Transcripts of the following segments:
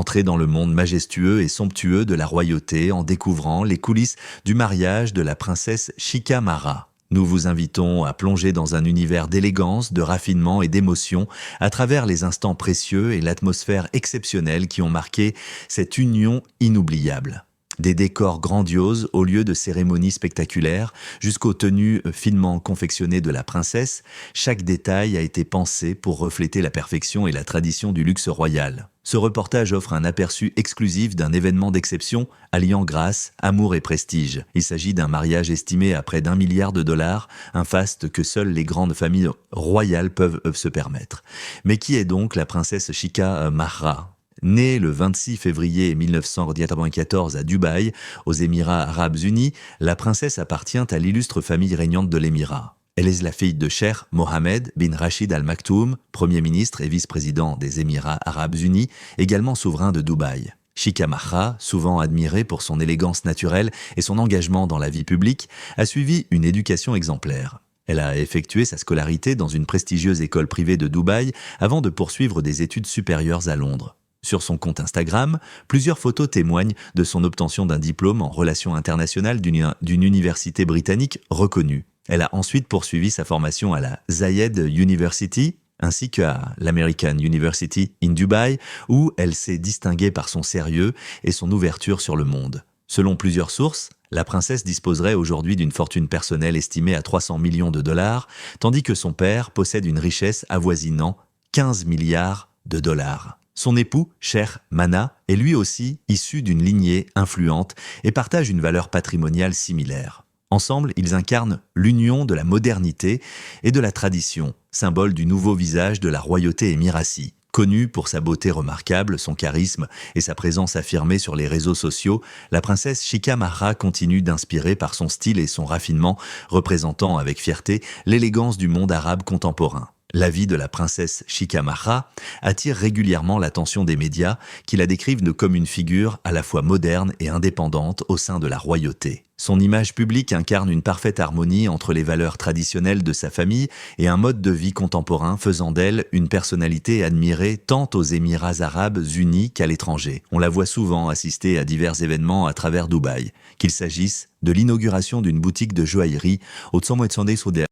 Entrez dans le monde majestueux et somptueux de la royauté en découvrant les coulisses du mariage de la princesse Chika Mara. Nous vous invitons à plonger dans un univers d'élégance, de raffinement et d'émotion à travers les instants précieux et l'atmosphère exceptionnelle qui ont marqué cette union inoubliable. Des décors grandioses au lieu de cérémonies spectaculaires, jusqu'aux tenues finement confectionnées de la princesse, chaque détail a été pensé pour refléter la perfection et la tradition du luxe royal. Ce reportage offre un aperçu exclusif d'un événement d'exception alliant grâce, amour et prestige. Il s'agit d'un mariage estimé à près d'1 milliard de dollars, un faste que seules les grandes familles royales peuvent se permettre. Mais qui est donc la princesse Chika Mara ? Née le 26 février 1994 à Dubaï, aux Émirats arabes unis, la princesse appartient à l'illustre famille régnante de l'Émirat. Elle est la fille de Cheikh Mohammed bin Rachid Al Maktoum, Premier ministre et vice-président des Émirats arabes unis, également souverain de Dubaï. Chika Mara, souvent admirée pour son élégance naturelle et son engagement dans la vie publique, a suivi une éducation exemplaire. Elle a effectué sa scolarité dans une prestigieuse école privée de Dubaï avant de poursuivre des études supérieures à Londres. Sur son compte Instagram, plusieurs photos témoignent de son obtention d'un diplôme en relations internationales d'une université britannique reconnue. Elle a ensuite poursuivi sa formation à la Zayed University, ainsi qu'à l'American University in Dubai, où elle s'est distinguée par son sérieux et son ouverture sur le monde. Selon plusieurs sources, la princesse disposerait aujourd'hui d'une fortune personnelle estimée à 300 millions de dollars, tandis que son père possède une richesse avoisinant 15 milliards de dollars. Son époux, Cheikh Mana, est lui aussi issu d'une lignée influente et partage une valeur patrimoniale similaire. Ensemble, ils incarnent l'union de la modernité et de la tradition, symbole du nouveau visage de la royauté émiratie. Connue pour sa beauté remarquable, son charisme et sa présence affirmée sur les réseaux sociaux, la princesse Chika Mara continue d'inspirer par son style et son raffinement, représentant avec fierté l'élégance du monde arabe contemporain. La vie de la princesse Chika Mara attire régulièrement l'attention des médias qui la décrivent comme une figure à la fois moderne et indépendante au sein de la royauté. Son image publique incarne une parfaite harmonie entre les valeurs traditionnelles de sa famille et un mode de vie contemporain faisant d'elle une personnalité admirée tant aux Émirats arabes unis qu'à l'étranger. On la voit souvent assister à divers événements à travers Dubaï, qu'il s'agisse de l'inauguration d'une boutique de joaillerie au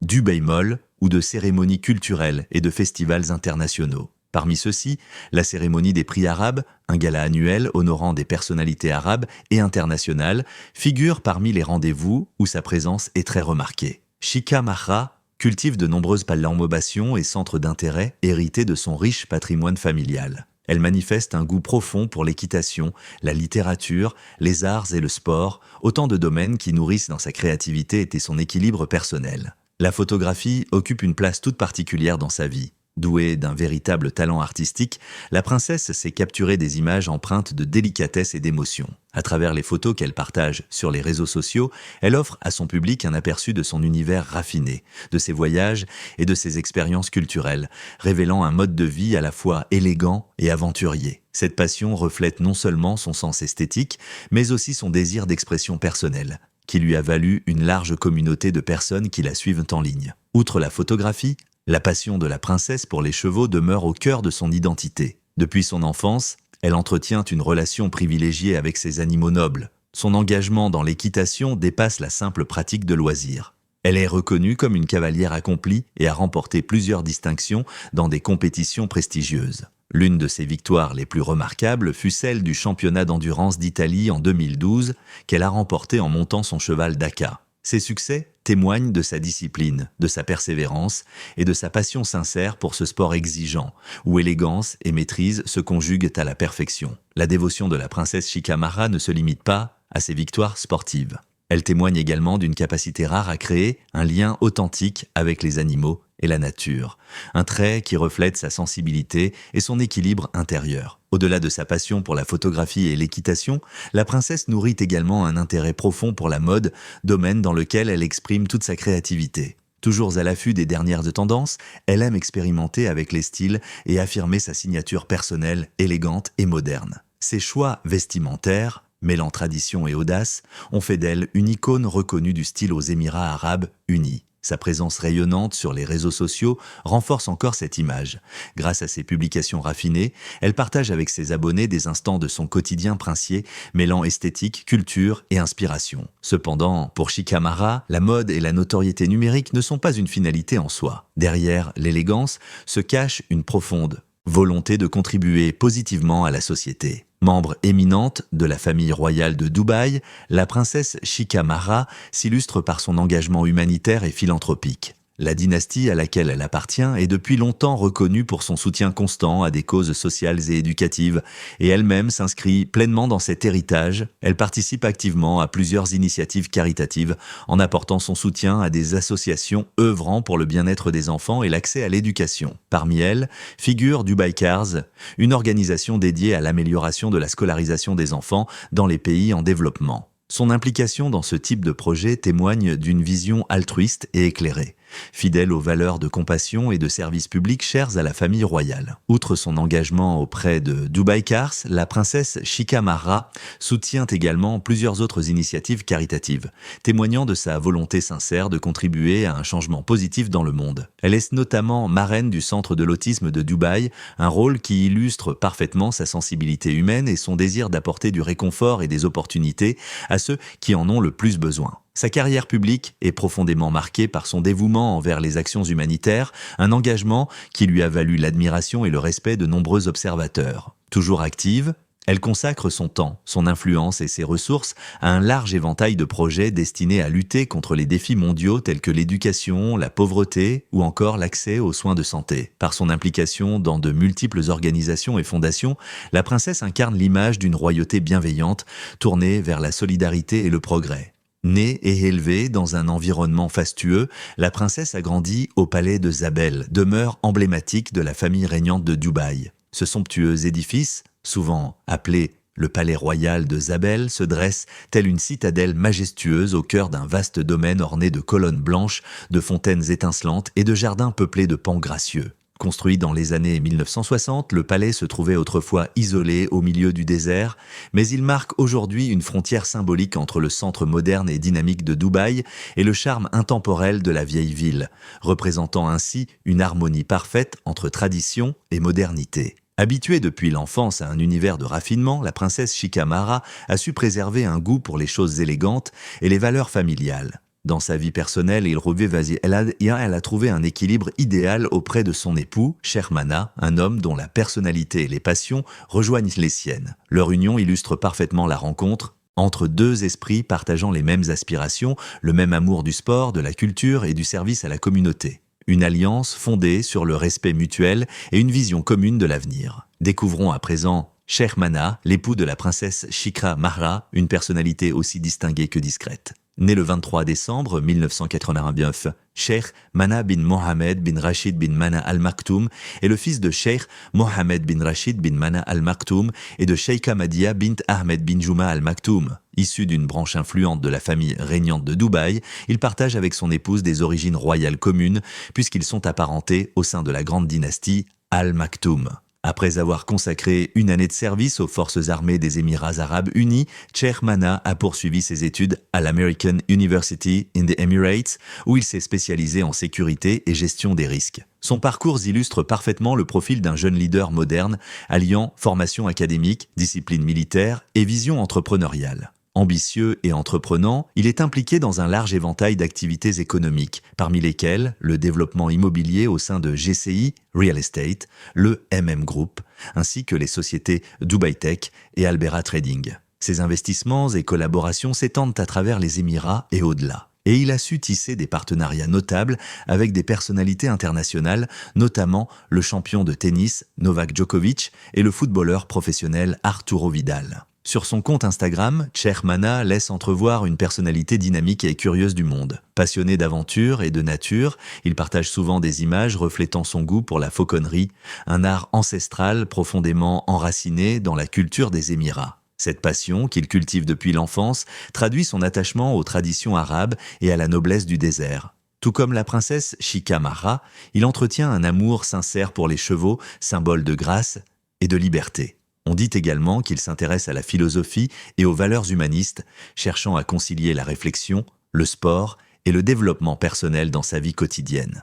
Dubai Mall ou de cérémonies culturelles et de festivals internationaux. Parmi ceux-ci, la cérémonie des prix arabes, un gala annuel honorant des personnalités arabes et internationales, figure parmi les rendez-vous où sa présence est très remarquée. Chika Mara cultive de nombreuses pallambobations et centres d'intérêt hérités de son riche patrimoine familial. Elle manifeste un goût profond pour l'équitation, la littérature, les arts et le sport, autant de domaines qui nourrissent dans sa créativité et son équilibre personnel. La photographie occupe une place toute particulière dans sa vie. Douée d'un véritable talent artistique, la princesse sait capturer des images empreintes de délicatesse et d'émotion. À travers les photos qu'elle partage sur les réseaux sociaux, elle offre à son public un aperçu de son univers raffiné, de ses voyages et de ses expériences culturelles, révélant un mode de vie à la fois élégant et aventurier. Cette passion reflète non seulement son sens esthétique, mais aussi son désir d'expression personnelle, qui lui a valu une large communauté de personnes qui la suivent en ligne. Outre la photographie, la passion de la princesse pour les chevaux demeure au cœur de son identité. Depuis son enfance, elle entretient une relation privilégiée avec ses animaux nobles. Son engagement dans l'équitation dépasse la simple pratique de loisirs. Elle est reconnue comme une cavalière accomplie et a remporté plusieurs distinctions dans des compétitions prestigieuses. L'une de ses victoires les plus remarquables fut celle du championnat d'endurance d'Italie en 2012 qu'elle a remporté en montant son cheval Daka. Ses succès témoignent de sa discipline, de sa persévérance et de sa passion sincère pour ce sport exigeant, où élégance et maîtrise se conjuguent à la perfection. La dévotion de la princesse Chika Mara ne se limite pas à ses victoires sportives. Elle témoigne également d'une capacité rare à créer un lien authentique avec les animaux et la nature, un trait qui reflète sa sensibilité et son équilibre intérieur. Au-delà de sa passion pour la photographie et l'équitation, la princesse nourrit également un intérêt profond pour la mode, domaine dans lequel elle exprime toute sa créativité. Toujours à l'affût des dernières tendances, elle aime expérimenter avec les styles et affirmer sa signature personnelle, élégante et moderne. Ses choix vestimentaires, mêlant tradition et audace, ont fait d'elle une icône reconnue du style aux Émirats arabes unis. Sa présence rayonnante sur les réseaux sociaux renforce encore cette image. Grâce à ses publications raffinées, elle partage avec ses abonnés des instants de son quotidien princier, mêlant esthétique, culture et inspiration. Cependant, pour Chika Mara, la mode et la notoriété numérique ne sont pas une finalité en soi. Derrière l'élégance se cache une profonde volonté de contribuer positivement à la société. Membre éminente de la famille royale de Dubaï, la princesse Chika Mara s'illustre par son engagement humanitaire et philanthropique. La dynastie à laquelle elle appartient est depuis longtemps reconnue pour son soutien constant à des causes sociales et éducatives, et elle-même s'inscrit pleinement dans cet héritage. Elle participe activement à plusieurs initiatives caritatives en apportant son soutien à des associations œuvrant pour le bien-être des enfants et l'accès à l'éducation. Parmi elles, figure Dubai Cars, une organisation dédiée à l'amélioration de la scolarisation des enfants dans les pays en développement. Son implication dans ce type de projet témoigne d'une vision altruiste et éclairée, fidèle aux valeurs de compassion et de service public chères à la famille royale. Outre son engagement auprès de Dubai Cars, la princesse Chika Mara soutient également plusieurs autres initiatives caritatives, témoignant de sa volonté sincère de contribuer à un changement positif dans le monde. Elle est notamment marraine du Centre de l'autisme de Dubaï, un rôle qui illustre parfaitement sa sensibilité humaine et son désir d'apporter du réconfort et des opportunités à ceux qui en ont le plus besoin. Sa carrière publique est profondément marquée par son dévouement envers les actions humanitaires, un engagement qui lui a valu l'admiration et le respect de nombreux observateurs. Toujours active, elle consacre son temps, son influence et ses ressources à un large éventail de projets destinés à lutter contre les défis mondiaux tels que l'éducation, la pauvreté ou encore l'accès aux soins de santé. Par son implication dans de multiples organisations et fondations, la princesse incarne l'image d'une royauté bienveillante, tournée vers la solidarité et le progrès. Née et élevée dans un environnement fastueux, la princesse a grandi au palais de Zabel, demeure emblématique de la famille régnante de Dubaï. Ce somptueux édifice, souvent appelé le palais royal de Zabel, se dresse telle une citadelle majestueuse au cœur d'un vaste domaine orné de colonnes blanches, de fontaines étincelantes et de jardins peuplés de pans gracieux. Construit dans les années 1960, le palais se trouvait autrefois isolé au milieu du désert, mais il marque aujourd'hui une frontière symbolique entre le centre moderne et dynamique de Dubaï et le charme intemporel de la vieille ville, représentant ainsi une harmonie parfaite entre tradition et modernité. Habituée depuis l'enfance à un univers de raffinement, la princesse Chika Mara a su préserver un goût pour les choses élégantes et les valeurs familiales. Dans sa vie personnelle, elle a trouvé un équilibre idéal auprès de son époux, Sheikh Mana, un homme dont la personnalité et les passions rejoignent les siennes. Leur union illustre parfaitement la rencontre entre deux esprits partageant les mêmes aspirations, le même amour du sport, de la culture et du service à la communauté. Une alliance fondée sur le respect mutuel et une vision commune de l'avenir. Découvrons à présent Sheikh Mana, l'époux de la princesse Chika Mara, une personnalité aussi distinguée que discrète. Né le 23 décembre 1989, Sheikh Mana bin Mohammed bin Rashid bin Mana Al Maktoum est le fils de Sheikh Mohammed bin Rashid bin Mana Al Maktoum et de Sheikha Madia bint Ahmed bin Juma Al Maktoum. Issu d'une branche influente de la famille régnante de Dubaï, il partage avec son épouse des origines royales communes puisqu'ils sont apparentés au sein de la grande dynastie Al Maktoum. Après avoir consacré une année de service aux forces armées des Émirats arabes unis, Sheikh Mana a poursuivi ses études à l'American University in the Emirates, où il s'est spécialisé en sécurité et gestion des risques. Son parcours illustre parfaitement le profil d'un jeune leader moderne, alliant formation académique, discipline militaire et vision entrepreneuriale. Ambitieux et entreprenant, il est impliqué dans un large éventail d'activités économiques, parmi lesquelles le développement immobilier au sein de GCI Real Estate, le Group, ainsi que les sociétés Dubai Tech et Albera Trading. Ses investissements et collaborations s'étendent à travers les Émirats et au-delà. Et il a su tisser des partenariats notables avec des personnalités internationales, notamment le champion de tennis Novak Djokovic et le footballeur professionnel Arturo Vidal. Sur son compte Instagram, Sheikh Mana laisse entrevoir une personnalité dynamique et curieuse du monde. Passionné d'aventure et de nature, il partage souvent des images reflétant son goût pour la fauconnerie, un art ancestral profondément enraciné dans la culture des Émirats. Cette passion, qu'il cultive depuis l'enfance, traduit son attachement aux traditions arabes et à la noblesse du désert. Tout comme la princesse Chika Mara, il entretient un amour sincère pour les chevaux, symbole de grâce et de liberté. On dit également qu'il s'intéresse à la philosophie et aux valeurs humanistes, cherchant à concilier la réflexion, le sport et le développement personnel dans sa vie quotidienne.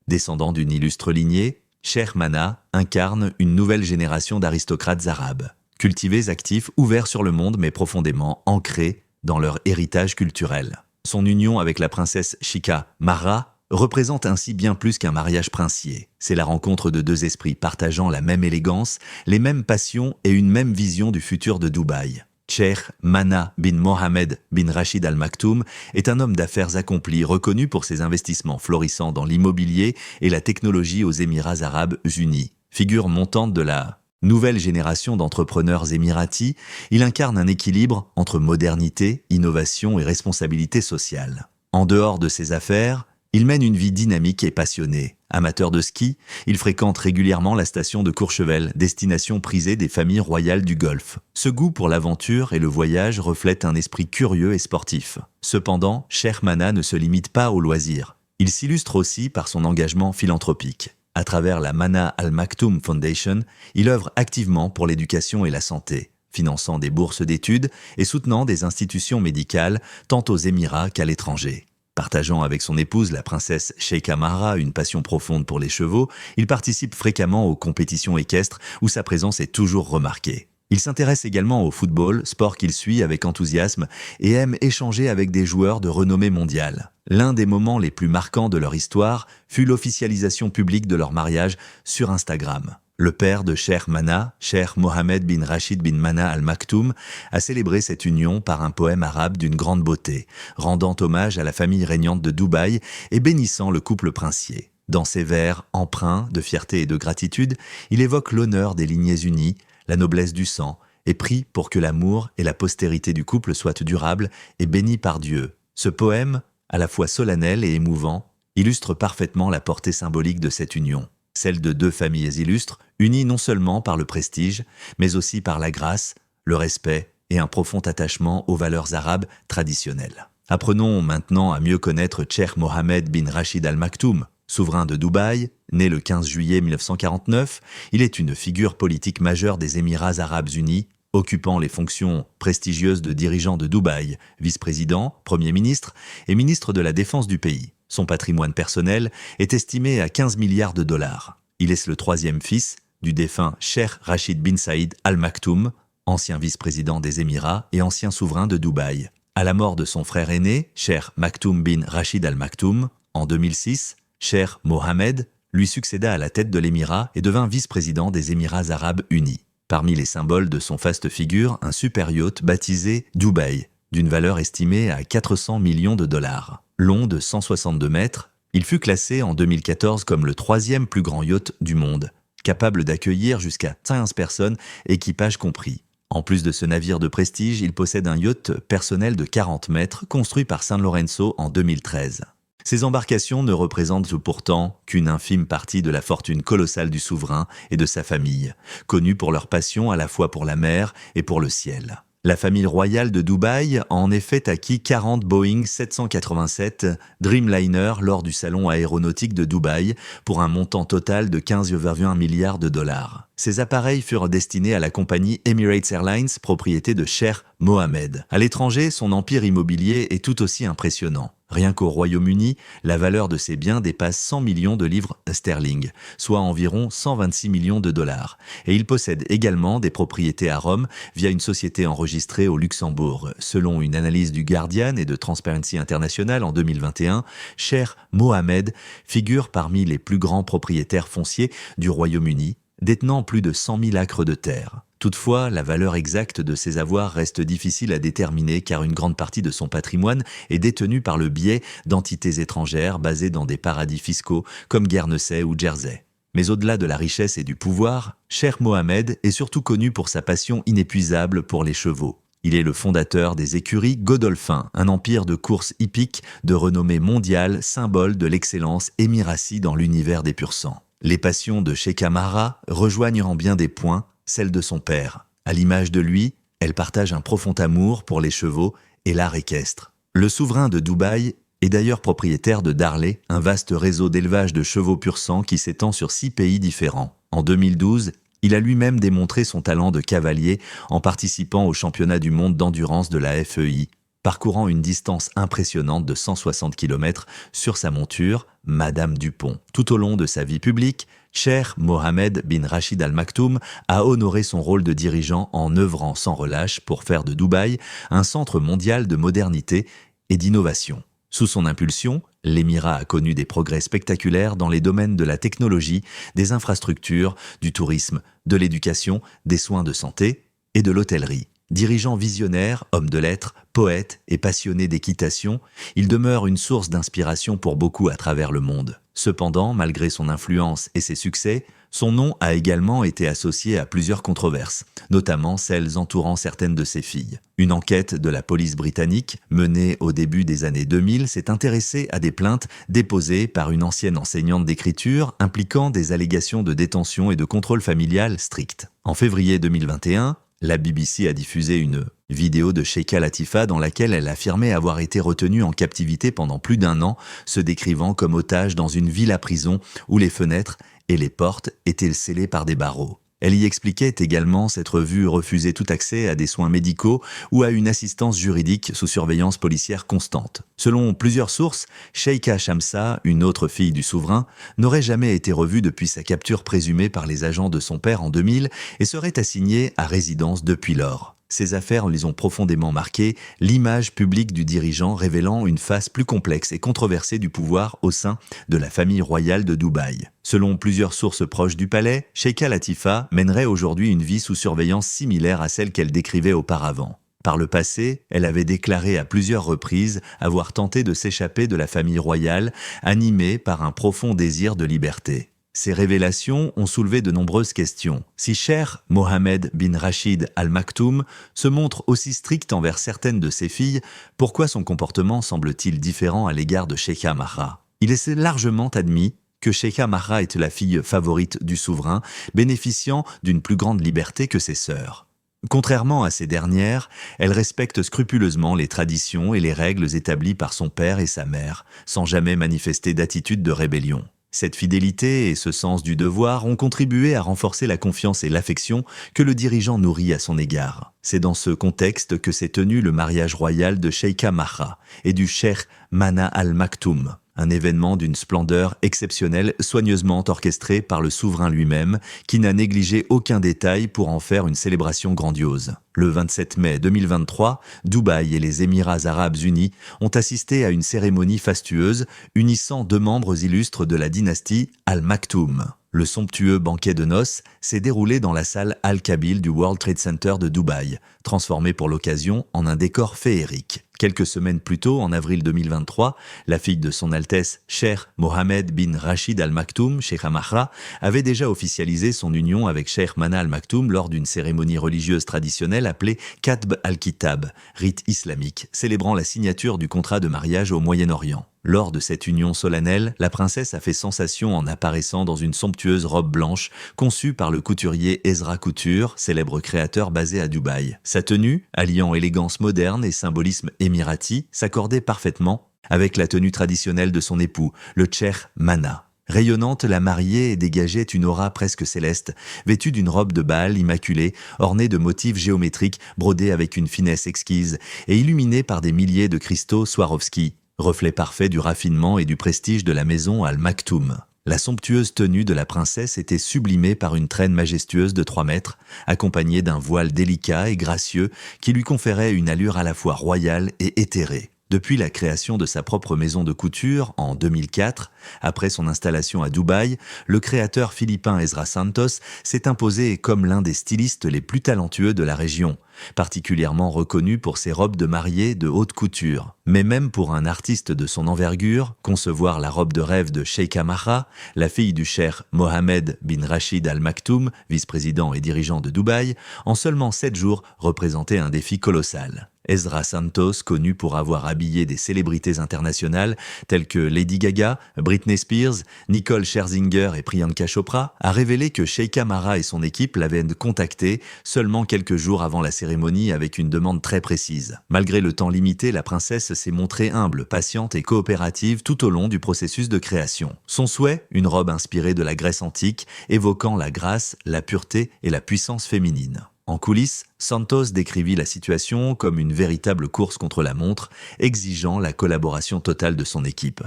Descendant d'une illustre lignée, Sheikh Mana incarne une nouvelle génération d'aristocrates arabes, cultivés, actifs, ouverts sur le monde mais profondément ancrés dans leur héritage culturel. Son union avec la princesse Chika Marra représente ainsi bien plus qu'un mariage princier. C'est la rencontre de deux esprits partageant la même élégance, les mêmes passions et une même vision du futur de Dubaï. Sheikh Mana bin Mohammed bin Rachid Al Maktoum est un homme d'affaires accompli, reconnu pour ses investissements florissants dans l'immobilier et la technologie aux Émirats arabes unis. Figure montante de la nouvelle génération d'entrepreneurs émiratis, il incarne un équilibre entre modernité, innovation et responsabilité sociale. En dehors de ses affaires, il mène une vie dynamique et passionnée. Amateur de ski, il fréquente régulièrement la station de Courchevel, destination prisée des familles royales du Golfe. Ce goût pour l'aventure et le voyage reflète un esprit curieux et sportif. Cependant, Sheikh Mana ne se limite pas aux loisirs. Il s'illustre aussi par son engagement philanthropique. À travers la Mana Al Maktoum Foundation, il œuvre activement pour l'éducation et la santé, finançant des bourses d'études et soutenant des institutions médicales tant aux Émirats qu'à l'étranger. Partageant avec son épouse, la princesse Sheikha Marra, une passion profonde pour les chevaux, il participe fréquemment aux compétitions équestres où sa présence est toujours remarquée. Il s'intéresse également au football, sport qu'il suit avec enthousiasme et aime échanger avec des joueurs de renommée mondiale. L'un des moments les plus marquants de leur histoire fut l'officialisation publique de leur mariage sur Instagram. Le père de Sheikh Mana, Sheikh Mohammed bin Rachid bin Mana Al Maktoum, a célébré cette union par un poème arabe d'une grande beauté, rendant hommage à la famille régnante de Dubaï et bénissant le couple princier. Dans ses vers empreints de fierté et de gratitude, il évoque l'honneur des lignées unies, la noblesse du sang, et prie pour que l'amour et la postérité du couple soient durables et bénis par Dieu. Ce poème, à la fois solennel et émouvant, illustre parfaitement la portée symbolique de cette union. Celle de deux familles illustres, unies non seulement par le prestige, mais aussi par la grâce, le respect et un profond attachement aux valeurs arabes traditionnelles. Apprenons maintenant à mieux connaître Sheikh Mohammed bin Rachid Al Maktoum. Souverain de Dubaï, né le 15 juillet 1949, il est une figure politique majeure des Émirats arabes unis, occupant les fonctions prestigieuses de dirigeant de Dubaï, vice-président, premier ministre et ministre de la Défense du pays. Son patrimoine personnel est estimé à 15 milliards de dollars. Il est le troisième fils du défunt Sheikh Rachid bin Saïd Al Maktoum, ancien vice-président des Émirats et ancien souverain de Dubaï. À la mort de son frère aîné, Sheikh Maktoum bin Rachid Al Maktoum, en 2006, Sheikh Mohammed lui succéda à la tête de l'Émirat et devint vice-président des Émirats arabes unis. Parmi les symboles de son faste figure, un super yacht baptisé Dubaï, d'une valeur estimée à 400 millions de dollars. Long de 162 mètres, il fut classé en 2014 comme le troisième plus grand yacht du monde, capable d'accueillir jusqu'à 15 personnes, équipage compris. En plus de ce navire de prestige, il possède un yacht personnel de 40 mètres construit par San Lorenzo en 2013. Ces embarcations ne représentent pourtant qu'une infime partie de la fortune colossale du souverain et de sa famille, connus pour leur passion à la fois pour la mer et pour le ciel. La famille royale de Dubaï a en effet acquis 40 Boeing 787 Dreamliner lors du salon aéronautique de Dubaï pour un montant total de 15,1 milliards de dollars. Ces appareils furent destinés à la compagnie Emirates Airlines, propriété de Sheikh Mohammed. À l'étranger, son empire immobilier est tout aussi impressionnant. Rien qu'au Royaume-Uni, la valeur de ses biens dépasse 100 millions de livres sterling, soit environ 126 millions de dollars. Et il possède également des propriétés à Rome via une société enregistrée au Luxembourg. Selon une analyse du Guardian et de Transparency International en 2021, Sheikh Mohammed figure parmi les plus grands propriétaires fonciers du Royaume-Uni, détenant plus de 100 000 acres de terre. Toutefois, la valeur exacte de ses avoirs reste difficile à déterminer car une grande partie de son patrimoine est détenue par le biais d'entités étrangères basées dans des paradis fiscaux comme Guernesey ou Jersey. Mais au-delà de la richesse et du pouvoir, Sheikh Mohammed est surtout connu pour sa passion inépuisable pour les chevaux. Il est le fondateur des écuries Godolphin, un empire de courses hippiques de renommée mondiale, symbole de l'excellence émiratie dans l'univers des pur-sangs. Les passions de Sheikha Marra rejoignent en bien des points celle de son père. À l'image de lui, elle partage un profond amour pour les chevaux et l'art équestre. Le souverain de Dubaï est d'ailleurs propriétaire de Darley, un vaste réseau d'élevage de chevaux pur-sang qui s'étend sur 6 pays différents. En 2012, il a lui-même démontré son talent de cavalier en participant au championnat du monde d'endurance de la FEI. parcourant une distance impressionnante de 160 km sur sa monture, Madame Dupont. Tout au long de sa vie publique, Cheikh Mohammed bin Rachid Al Maktoum a honoré son rôle de dirigeant en œuvrant sans relâche pour faire de Dubaï un centre mondial de modernité et d'innovation. Sous son impulsion, l'émirat a connu des progrès spectaculaires dans les domaines de la technologie, des infrastructures, du tourisme, de l'éducation, des soins de santé et de l'hôtellerie. Dirigeant visionnaire, homme de lettres, poète et passionné d'équitation, il demeure une source d'inspiration pour beaucoup à travers le monde. Cependant, malgré son influence et ses succès, son nom a également été associé à plusieurs controverses, notamment celles entourant certaines de ses filles. Une enquête de la police britannique, menée au début des années 2000, s'est intéressée à des plaintes déposées par une ancienne enseignante d'écriture impliquant des allégations de détention et de contrôle familial strict. En février 2021, la BBC a diffusé une vidéo de Sheikha Latifa dans laquelle elle affirmait avoir été retenue en captivité pendant plus d'1 an, se décrivant comme otage dans une villa-prison où les fenêtres et les portes étaient scellées par des barreaux. Elle y expliquait également s'être vue refuser tout accès à des soins médicaux ou à une assistance juridique sous surveillance policière constante. Selon plusieurs sources, Sheikha Shamsa, une autre fille du souverain, n'aurait jamais été revue depuis sa capture présumée par les agents de son père en 2000 et serait assignée à résidence depuis lors. Ces affaires les ont profondément marqué, l'image publique du dirigeant révélant une face plus complexe et controversée du pouvoir au sein de la famille royale de Dubaï. Selon plusieurs sources proches du palais, Sheikha Latifa mènerait aujourd'hui une vie sous surveillance similaire à celle qu'elle décrivait auparavant. Par le passé, elle avait déclaré à plusieurs reprises avoir tenté de s'échapper de la famille royale, animée par un profond désir de liberté. Ces révélations ont soulevé de nombreuses questions. Si Cheikh Mohammed bin Rachid Al Maktoum se montre aussi strict envers certaines de ses filles, pourquoi son comportement semble-t-il différent à l'égard de Sheikha Mahra? Il est largement admis que Sheikha Mahra est la fille favorite du souverain, bénéficiant d'une plus grande liberté que ses sœurs. Contrairement à ces dernières, elle respecte scrupuleusement les traditions et les règles établies par son père et sa mère, sans jamais manifester d'attitude de rébellion. Cette fidélité et ce sens du devoir ont contribué à renforcer la confiance et l'affection que le dirigeant nourrit à son égard. C'est dans ce contexte que s'est tenu le mariage royal de Sheikha Mahra et du cheikh Mana Al Maktoum, un événement d'une splendeur exceptionnelle soigneusement orchestré par le souverain lui-même qui n'a négligé aucun détail pour en faire une célébration grandiose. Le 27 mai 2023, Dubaï et les Émirats arabes unis ont assisté à une cérémonie fastueuse unissant 2 membres illustres de la dynastie Al Maktoum. Le somptueux banquet de noces s'est déroulé dans la salle Al-Kabil du World Trade Center de Dubaï, transformé pour l'occasion en un décor féerique. Quelques semaines plus tôt, en avril 2023, la fille de son Altesse, Cheikh Mohammed bin Rachid Al Maktoum, Sheikha Mahra, avait déjà officialisé son union avec Cheikh Mana Al Maktoum lors d'une cérémonie religieuse traditionnelle appelée Katb al-Kitab, rite islamique, célébrant la signature du contrat de mariage au Moyen-Orient. Lors de cette union solennelle, la princesse a fait sensation en apparaissant dans une somptueuse robe blanche conçue par le couturier Ezra Couture, célèbre créateur basé à Dubaï. Sa tenue, alliant élégance moderne et symbolisme émirati, s'accordait parfaitement avec la tenue traditionnelle de son époux, le cheikh Mana. Rayonnante, la mariée dégageait une aura presque céleste, vêtue d'une robe de bal immaculée, ornée de motifs géométriques brodés avec une finesse exquise et illuminée par des milliers de cristaux Swarovski, reflet parfait du raffinement et du prestige de la maison Al Maktoum. La somptueuse tenue de la princesse était sublimée par une traîne majestueuse de 3 mètres, accompagnée d'un voile délicat et gracieux qui lui conférait une allure à la fois royale et éthérée. Depuis la création de sa propre maison de couture en 2004, après son installation à Dubaï, le créateur philippin Ezra Santos s'est imposé comme l'un des stylistes les plus talentueux de la région, particulièrement reconnu pour ses robes de mariée de haute couture. Mais même pour un artiste de son envergure, concevoir la robe de rêve de Sheikha Mahra, la fille du cheikh Mohammed bin Rachid Al Maktoum, vice-président et dirigeant de Dubaï, en seulement 7 jours représentait un défi colossal. Ezra Santos, connu pour avoir habillé des célébrités internationales telles que Lady Gaga, Britney Spears, Nicole Scherzinger et Priyanka Chopra, a révélé que Sheikha Mahra et son équipe l'avaient contacté seulement quelques jours avant la cérémonie avec une demande très précise. Malgré le temps limité, la princesse s'est montrée humble, patiente et coopérative tout au long du processus de création. Son souhait, une robe inspirée de la Grèce antique, évoquant la grâce, la pureté et la puissance féminine. En coulisses, Santos décrivit la situation comme une véritable course contre la montre, exigeant la collaboration totale de son équipe.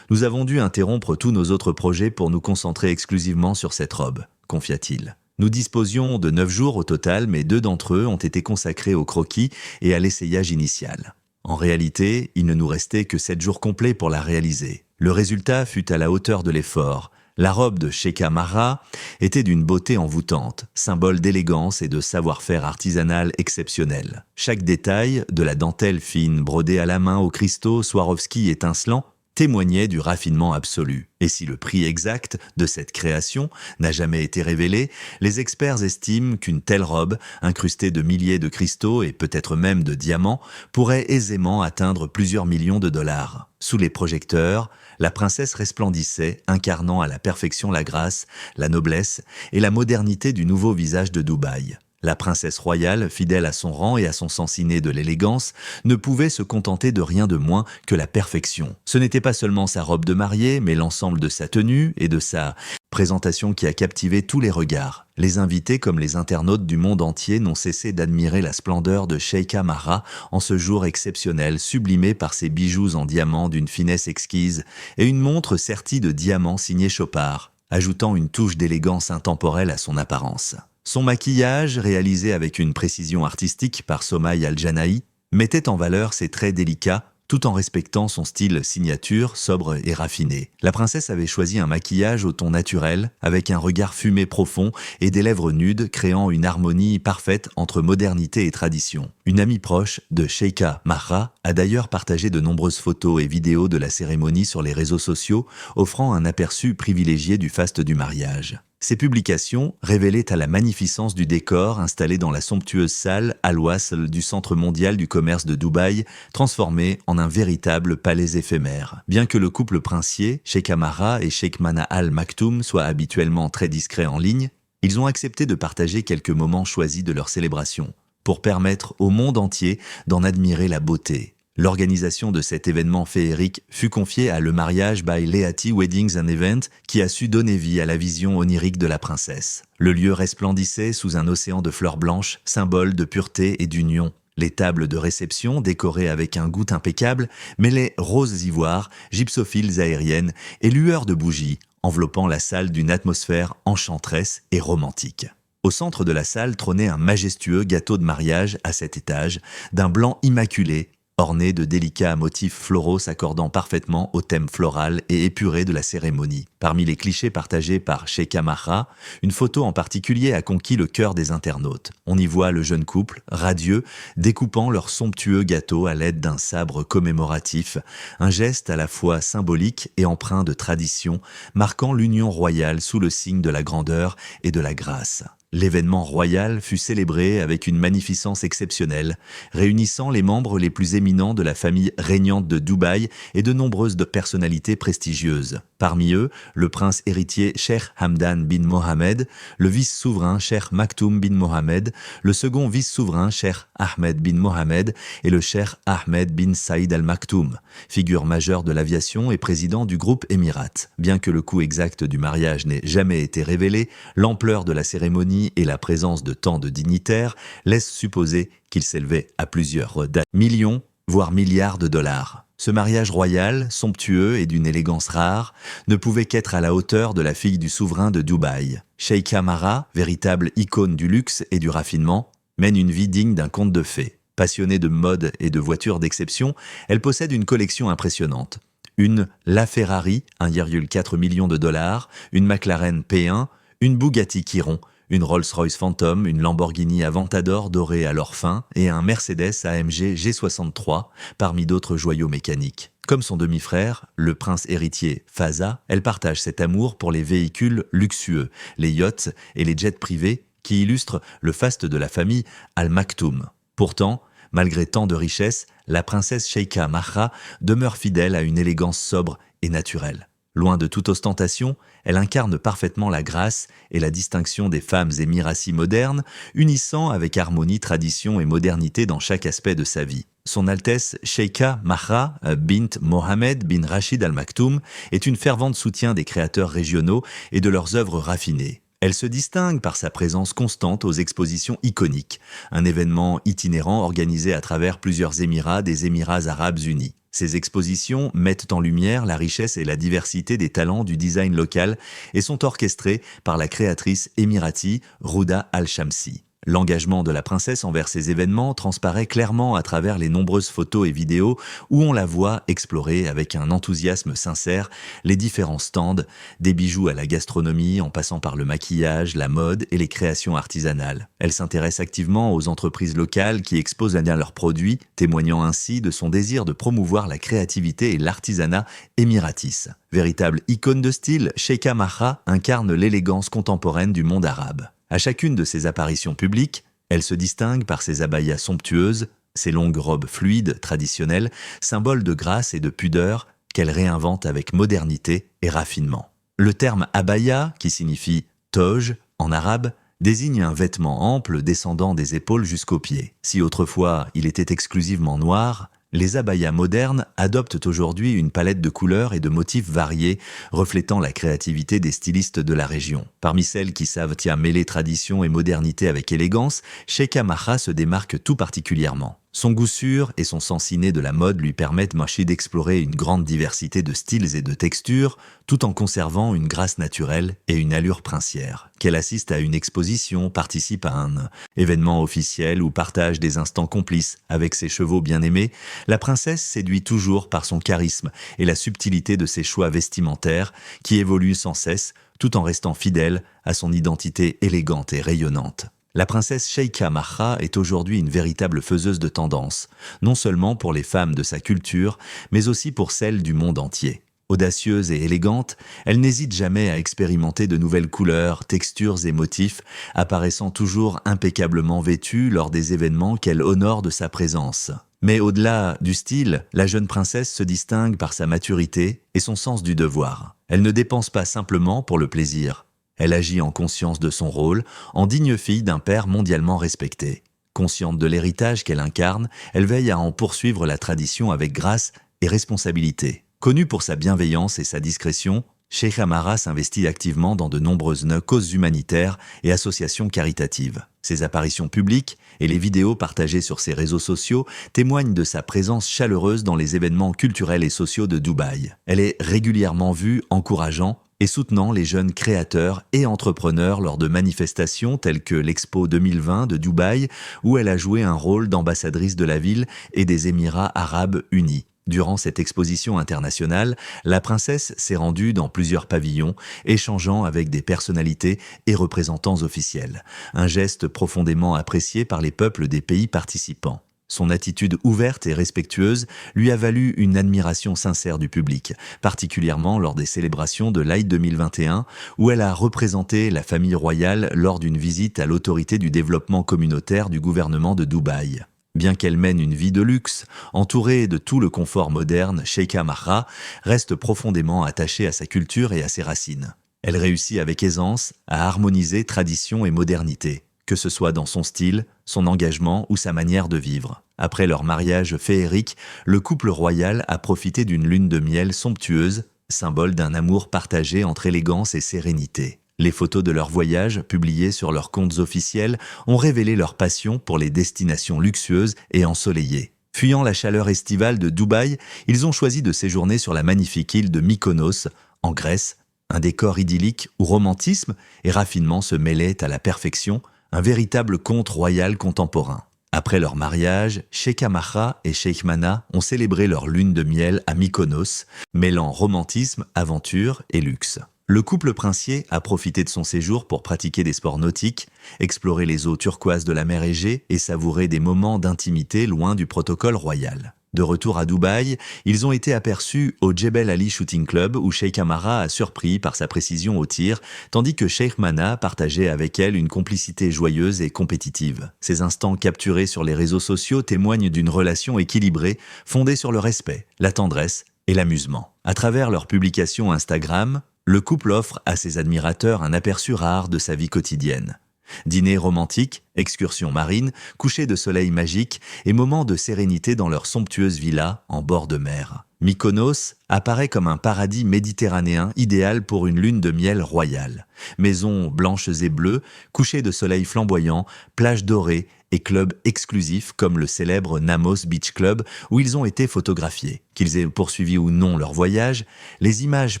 Nous avons dû interrompre tous nos autres projets pour nous concentrer exclusivement sur cette robe, confia-t-il. Nous disposions de 9 jours au total, mais 2 d'entre eux ont été consacrés au croquis et à l'essayage initial. En réalité, il ne nous restait que 7 jours complets pour la réaliser. Le résultat fut à la hauteur de l'effort. La robe de Sheikha Marra était d'une beauté envoûtante, symbole d'élégance et de savoir-faire artisanal exceptionnel. Chaque détail, de la dentelle fine brodée à la main aux cristaux Swarovski étincelants, témoignait du raffinement absolu. Et si le prix exact de cette création n'a jamais été révélé, les experts estiment qu'une telle robe, incrustée de milliers de cristaux et peut-être même de diamants, pourrait aisément atteindre plusieurs millions de dollars. Sous les projecteurs, la princesse resplendissait, incarnant à la perfection la grâce, la noblesse et la modernité du nouveau visage de Dubaï. La princesse royale, fidèle à son rang et à son sens inné de l'élégance, ne pouvait se contenter de rien de moins que la perfection. Ce n'était pas seulement sa robe de mariée, mais l'ensemble de sa tenue et de sa présentation qui a captivé tous les regards. Les invités comme les internautes du monde entier n'ont cessé d'admirer la splendeur de Sheikha Marra en ce jour exceptionnel, sublimé par ses bijoux en diamant d'une finesse exquise et une montre sertie de diamants signée Chopard, ajoutant une touche d'élégance intemporelle à son apparence. Son maquillage, réalisé avec une précision artistique par Somaï Al-Janaï, mettait en valeur ses traits délicats tout en respectant son style signature, sobre et raffiné. La princesse avait choisi un maquillage au ton naturel, avec un regard fumé profond et des lèvres nudes, créant une harmonie parfaite entre modernité et tradition. Une amie proche de Sheikha Marra a d'ailleurs partagé de nombreuses photos et vidéos de la cérémonie sur les réseaux sociaux, offrant un aperçu privilégié du faste du mariage. Ces publications révélaient à la magnificence du décor installé dans la somptueuse salle Al-Wasl du Centre mondial du commerce de Dubaï, transformé en un véritable palais éphémère. Bien que le couple princier, Sheikha Marra et Sheikh Mana Al Maktoum, soient habituellement très discrets en ligne, ils ont accepté de partager quelques moments choisis de leur célébration, pour permettre au monde entier d'en admirer la beauté. L'organisation de cet événement féerique fut confiée à Le Mariage by Leati Weddings and Events qui a su donner vie à la vision onirique de la princesse. Le lieu resplendissait sous un océan de fleurs blanches, symbole de pureté et d'union. Les tables de réception, décorées avec un goût impeccable, mêlaient roses ivoires, gypsophiles aériennes et lueurs de bougies, enveloppant la salle d'une atmosphère enchanteresse et romantique. Au centre de la salle trônait un majestueux gâteau de mariage à 7 étages, d'un blanc immaculé, orné de délicats motifs floraux s'accordant parfaitement au thème floral et épuré de la cérémonie. Parmi les clichés partagés par Sheikha Marra, une photo en particulier a conquis le cœur des internautes. On y voit le jeune couple, radieux, découpant leur somptueux gâteau à l'aide d'un sabre commémoratif, un geste à la fois symbolique et empreint de tradition, marquant l'union royale sous le signe de la grandeur et de la grâce. L'événement royal fut célébré avec une magnificence exceptionnelle, réunissant les membres les plus éminents de la famille régnante de Dubaï et de nombreuses personnalités prestigieuses. Parmi eux, le prince héritier Sheikh Hamdan bin Mohammed, le vice-souverain Sheikh Maktoum bin Mohammed, le second vice-souverain Sheikh Ahmed bin Mohammed et le Sheikh Ahmed bin Saïd Al Maktoum, figure majeure de l'aviation et président du groupe Émirat. Bien que le coût exact du mariage n'ait jamais été révélé, l'ampleur de la cérémonie et la présence de tant de dignitaires laissent supposer qu'il s'élevait à plusieurs millions, voire milliards de dollars. Ce mariage royal, somptueux et d'une élégance rare, ne pouvait qu'être à la hauteur de la fille du souverain de Dubaï. Sheikha Marra, véritable icône du luxe et du raffinement, mène une vie digne d'un conte de fées. Passionnée de mode et de voitures d'exception, elle possède une collection impressionnante. Une LaFerrari, 1,4 million de dollars, une McLaren P1, une Bugatti Chiron, une Rolls-Royce Phantom, une Lamborghini Aventador dorée à l'or fin et un Mercedes AMG G63, parmi d'autres joyaux mécaniques. Comme son demi-frère, le prince héritier Fazza, elle partage cet amour pour les véhicules luxueux, les yachts et les jets privés qui illustrent le faste de la famille Al Maktoum. Pourtant, malgré tant de richesses, la princesse Sheikha Marra demeure fidèle à une élégance sobre et naturelle. Loin de toute ostentation, elle incarne parfaitement la grâce et la distinction des femmes émiraties modernes, unissant avec harmonie tradition et modernité dans chaque aspect de sa vie. Son Altesse Sheikha Marra bint Mohammed bin Rachid Al Maktoum est une fervente soutien des créateurs régionaux et de leurs œuvres raffinées. Elle se distingue par sa présence constante aux expositions iconiques, un événement itinérant organisé à travers plusieurs émirats des Émirats arabes unis. Ces expositions mettent en lumière la richesse et la diversité des talents du design local et sont orchestrées par la créatrice émirati Rouda Al-Shamsi. L'engagement de la princesse envers ces événements transparaît clairement à travers les nombreuses photos et vidéos où on la voit explorer avec un enthousiasme sincère les différents stands, des bijoux à la gastronomie en passant par le maquillage, la mode et les créations artisanales. Elle s'intéresse activement aux entreprises locales qui exposent bien leurs produits, témoignant ainsi de son désir de promouvoir la créativité et l'artisanat émiratis. Véritable icône de style, Sheikha Mahra incarne l'élégance contemporaine du monde arabe. À chacune de ses apparitions publiques, elle se distingue par ses abayas somptueuses, ses longues robes fluides traditionnelles, symboles de grâce et de pudeur qu'elle réinvente avec modernité et raffinement. Le terme abaya, qui signifie toge en arabe, désigne un vêtement ample descendant des épaules jusqu'aux pieds. Si autrefois il était exclusivement noir, les abayas modernes adoptent aujourd'hui une palette de couleurs et de motifs variés, reflétant la créativité des stylistes de la région. Parmi celles qui savent mêler tradition et modernité avec élégance, Sheikha Mahra se démarque tout particulièrement. Son goût sûr et son sens inné de la mode lui permettent d'explorer une grande diversité de styles et de textures, tout en conservant une grâce naturelle et une allure princière. Qu'elle assiste à une exposition, participe à un événement officiel ou partage des instants complices avec ses chevaux bien-aimés, la princesse séduit toujours par son charisme et la subtilité de ses choix vestimentaires qui évoluent sans cesse tout en restant fidèle à son identité élégante et rayonnante. La princesse Sheikha Mahra est aujourd'hui une véritable faiseuse de tendance, non seulement pour les femmes de sa culture, mais aussi pour celles du monde entier. Audacieuse et élégante, elle n'hésite jamais à expérimenter de nouvelles couleurs, textures et motifs, apparaissant toujours impeccablement vêtue lors des événements qu'elle honore de sa présence. Mais au-delà du style, la jeune princesse se distingue par sa maturité et son sens du devoir. Elle ne dépense pas simplement pour le plaisir. Elle agit en conscience de son rôle, en digne fille d'un père mondialement respecté. Consciente de l'héritage qu'elle incarne, elle veille à en poursuivre la tradition avec grâce et responsabilité. Connue pour sa bienveillance et sa discrétion, Sheikha Mahra s'investit activement dans de nombreuses causes humanitaires et associations caritatives. Ses apparitions publiques et les vidéos partagées sur ses réseaux sociaux témoignent de sa présence chaleureuse dans les événements culturels et sociaux de Dubaï. Elle est régulièrement vue encourageant et soutenant les jeunes créateurs et entrepreneurs lors de manifestations telles que l'Expo 2020 de Dubaï, où elle a joué un rôle d'ambassadrice de la ville et des Émirats arabes unis. Durant cette exposition internationale, la princesse s'est rendue dans plusieurs pavillons, échangeant avec des personnalités et représentants officiels. Un geste profondément apprécié par les peuples des pays participants. Son attitude ouverte et respectueuse lui a valu une admiration sincère du public, particulièrement lors des célébrations de l'Aïd 2021, où elle a représenté la famille royale lors d'une visite à l'autorité du développement communautaire du gouvernement de Dubaï. Bien qu'elle mène une vie de luxe, entourée de tout le confort moderne, Sheikha Mahra reste profondément attachée à sa culture et à ses racines. Elle réussit avec aisance à harmoniser tradition et modernité, que ce soit dans son style, son engagement ou sa manière de vivre. Après leur mariage féerique, le couple royal a profité d'une lune de miel somptueuse, symbole d'un amour partagé entre élégance et sérénité. Les photos de leur voyage, publiées sur leurs comptes officiels, ont révélé leur passion pour les destinations luxueuses et ensoleillées. Fuyant la chaleur estivale de Dubaï, ils ont choisi de séjourner sur la magnifique île de Mykonos, en Grèce, un décor idyllique où romantisme et raffinement se mêlaient à la perfection, un véritable conte royal contemporain. Après leur mariage, Sheikha Mahra et Sheikh Mana ont célébré leur lune de miel à Mykonos, mêlant romantisme, aventure et luxe. Le couple princier a profité de son séjour pour pratiquer des sports nautiques, explorer les eaux turquoises de la mer Égée et savourer des moments d'intimité loin du protocole royal. De retour à Dubaï, ils ont été aperçus au Jebel Ali Shooting Club où Sheikha Mahra a surpris par sa précision au tir, tandis que Sheikh Mana partageait avec elle une complicité joyeuse et compétitive. Ces instants capturés sur les réseaux sociaux témoignent d'une relation équilibrée, fondée sur le respect, la tendresse et l'amusement. À travers leurs publications Instagram, le couple offre à ses admirateurs un aperçu rare de sa vie quotidienne. Dîner romantique, excursion marine, coucher de soleil magique et moments de sérénité dans leur somptueuse villa en bord de mer. Mykonos apparaît comme un paradis méditerranéen idéal pour une lune de miel royale. Maisons blanches et bleues, couchers de soleil flamboyants, plages dorées et clubs exclusifs comme le célèbre Namos Beach Club où ils ont été photographiés. Qu'ils aient poursuivi ou non leur voyage, les images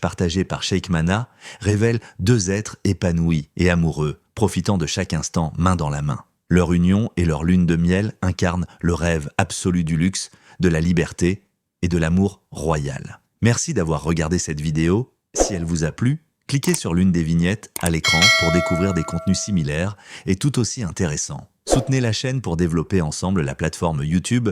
partagées par Sheikh Mana révèlent deux êtres épanouis et amoureux, profitant de chaque instant main dans la main. Leur union et leur lune de miel incarnent le rêve absolu du luxe, de la liberté et de l'amour royal. Merci d'avoir regardé cette vidéo. Si elle vous a plu, cliquez sur l'une des vignettes à l'écran pour découvrir des contenus similaires et tout aussi intéressants. Soutenez la chaîne pour développer ensemble la plateforme YouTube